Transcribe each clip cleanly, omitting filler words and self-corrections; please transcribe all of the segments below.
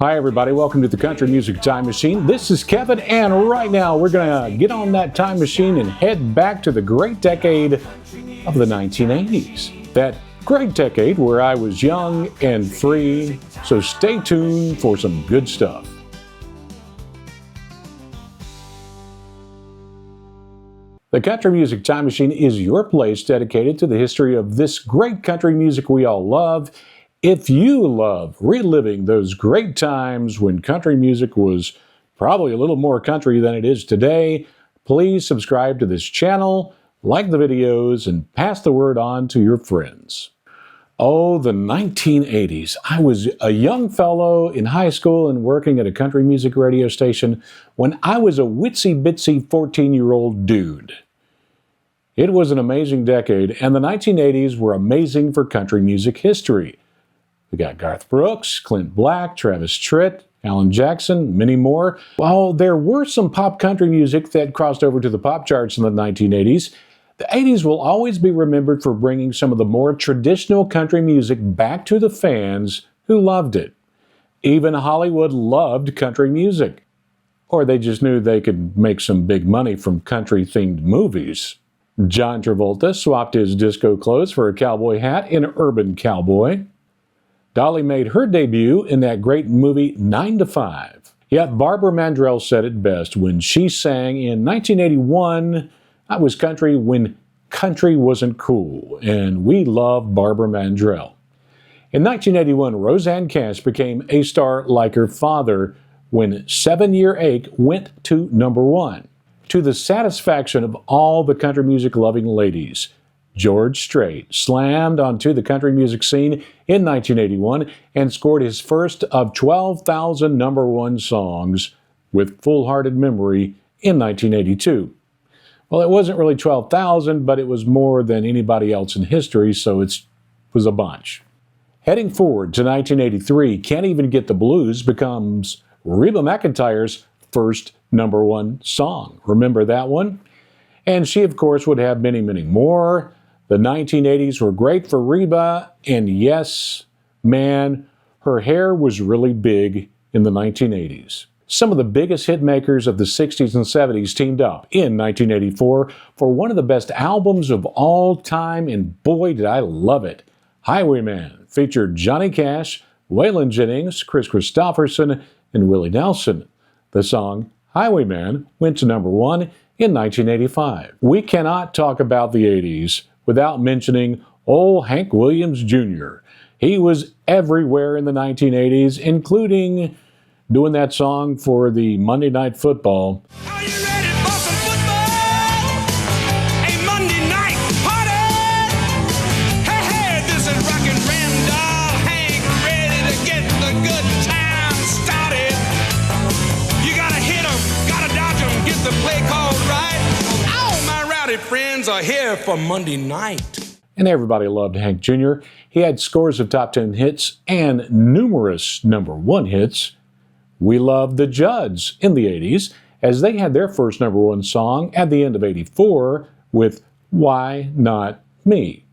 Hi everybody, welcome to the Country Music Time Machine. This is Kevin, and right now we're going to get on that time machine and head back to the great decade of the 1980s. That great decade where I was young and free, so stay tuned for some good stuff. The Country Music Time Machine is your place dedicated to the history of this great country music we all love. If you love reliving those great times when country music was probably a little more country than it is today, please subscribe to this channel, like the videos, and pass the word on to your friends. Oh, the 1980s. I was a young fellow in high school and working at a country music radio station when I was a witsy-bitsy 14-year-old dude. It was an amazing decade, and the 1980s were amazing for country music history. We got Garth Brooks, Clint Black, Travis Tritt, Alan Jackson, many more. While there were some pop country music that crossed over to the pop charts in the 1980s, the 80s will always be remembered for bringing some of the more traditional country music back to the fans who loved it. Even Hollywood loved country music. Or they just knew they could make some big money from country-themed movies. John Travolta swapped his disco clothes for a cowboy hat in Urban Cowboy. Dolly made her debut in that great movie 9 to 5. Yet Barbara Mandrell said it best when she sang in 1981, "I was country when country wasn't cool," and we love Barbara Mandrell. In 1981, Roseanne Cash became a star like her father when 7-Year Ache went to #1. To the satisfaction of all the country music-loving ladies, George Strait slammed onto the country music scene in 1981 and scored his first of 12,000 #1 songs with Full Hearted Memory in 1982. Well, it wasn't really 12,000, but it was more than anybody else in history, so it was a bunch. Heading forward to 1983, Can't Even Get the Blues becomes Reba McEntire's first #1 song. Remember that one? And she, of course, would have many, many more. The 1980s were great for Reba, and yes, man, her hair was really big in the 1980s. Some of the biggest hit makers of the 60s and 70s teamed up in 1984 for one of the best albums of all time, and boy, did I love it. Highwayman featured Johnny Cash, Waylon Jennings, Chris Christopherson, and Willie Nelson. The song Highwayman went to #1 in 1985. We cannot talk about the 80s without mentioning old Hank Williams Jr. He was everywhere in the 1980s, including doing that song for the Monday Night Football. Are you ready for some football? A Monday night party? Hey, hey, this is Rockin' Randall Hank, ready to get the good time started. You gotta hit 'em, gotta dodge 'em, get the play called right. All my rowdy friends are here for Monday night. And everybody loved Hank Jr. He had scores of top 10 hits and numerous #1 hits. We loved the Judds in the 80s as they had their first #1 song at the end of 84 with Why Not Me.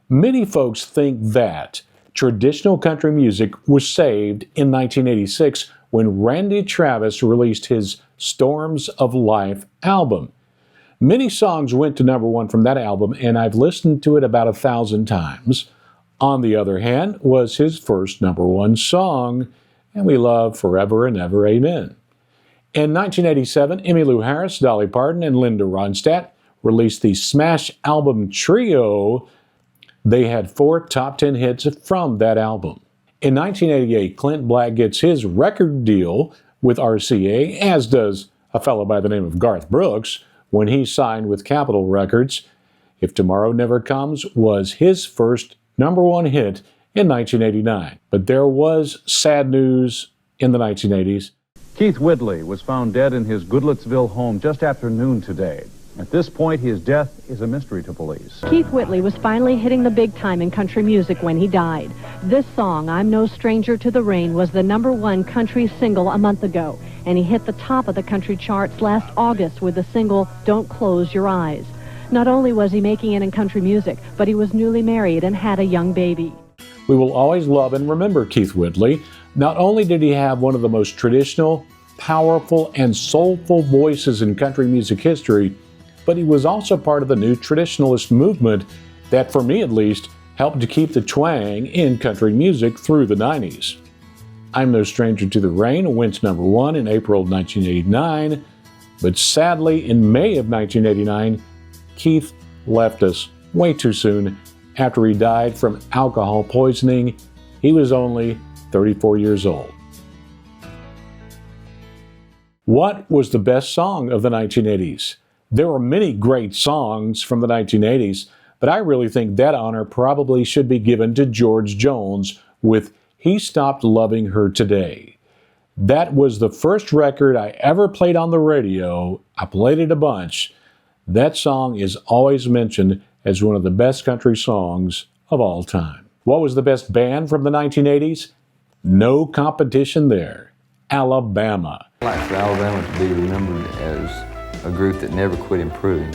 Many folks think that traditional country music was saved in 1986 when Randy Travis released his Storms of Life album. Many songs went to #1 from that album, and I've listened to it about 1,000 times. On the other hand, was his first #1 song, and we love Forever and Ever, Amen. In 1987, Emmylou Harris, Dolly Parton, and Linda Ronstadt released the smash album Trio. They had 4 top 10 hits from that album. In 1988, Clint Black gets his record deal with RCA, as does a fellow by the name of Garth Brooks when he signed with Capitol Records. If Tomorrow Never Comes was his first #1 hit in 1989. But there was sad news in the 1980s. Keith Whitley was found dead in his Goodlettsville home just after noon today. At this point, his death is a mystery to police. Keith Whitley was finally hitting the big time in country music when he died. This song, I'm No Stranger to the Rain, was the #1 country single a month ago, and he hit the top of the country charts last August with the single Don't Close Your Eyes. Not only was he making it in country music, but he was newly married and had a young baby. We will always love and remember Keith Whitley. Not only did he have one of the most traditional, powerful, and soulful voices in country music history, but he was also part of the new traditionalist movement that, for me at least, helped to keep the twang in country music through the 90s. I'm No Stranger to the Rain went number 1 in April of 1989, but sadly in May of 1989, Keith left us way too soon after he died from alcohol poisoning. He was only 34 years old. What was the best song of the 1980s? There were many great songs from the 1980s, but I really think that honor probably should be given to George Jones with He Stopped Loving Her Today. That was the first record I ever played on the radio. I played it a bunch. That song is always mentioned as one of the best country songs of all time. What was the best band from the 1980s? No competition there. Alabama. I'd like for Alabama to be remembered as a group that never quit improving.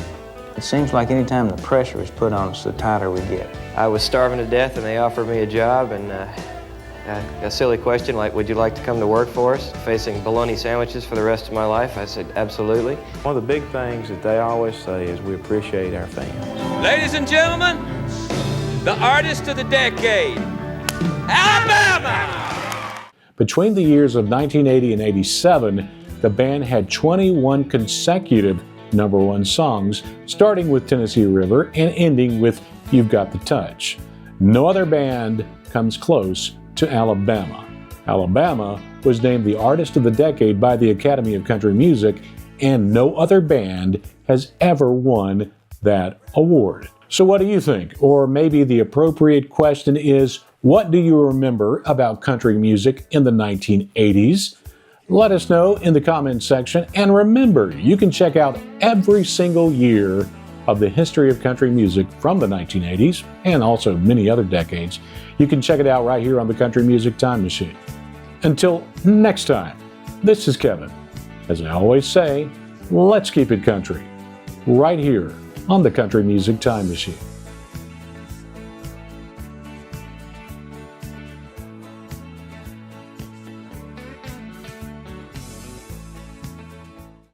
It seems like any time the pressure is put on us, the tighter we get. I was starving to death and they offered me a job, and a silly question like, would you like to come to work for us, facing bologna sandwiches for the rest of my life? I said, absolutely. One of the big things that they always say is we appreciate our fans. Ladies and gentlemen, the artist of the decade, Alabama! Between the years of 1980 and 87, the band had 21 consecutive number 1 songs, starting with Tennessee River and ending with You've Got the Touch. No other band comes close to Alabama. Alabama was named the Artist of the Decade by the Academy of Country Music, and no other band has ever won that award. So what do you think? Or maybe the appropriate question is, what do you remember about country music in the 1980s? Let us know in the comments section, and remember, you can check out every single year of the history of country music from the 1980s and also many other decades. You can check it out right here on the Country Music Time Machine. Until next time, this is Kevin. As I always say, let's keep it country, right here on the Country Music Time Machine.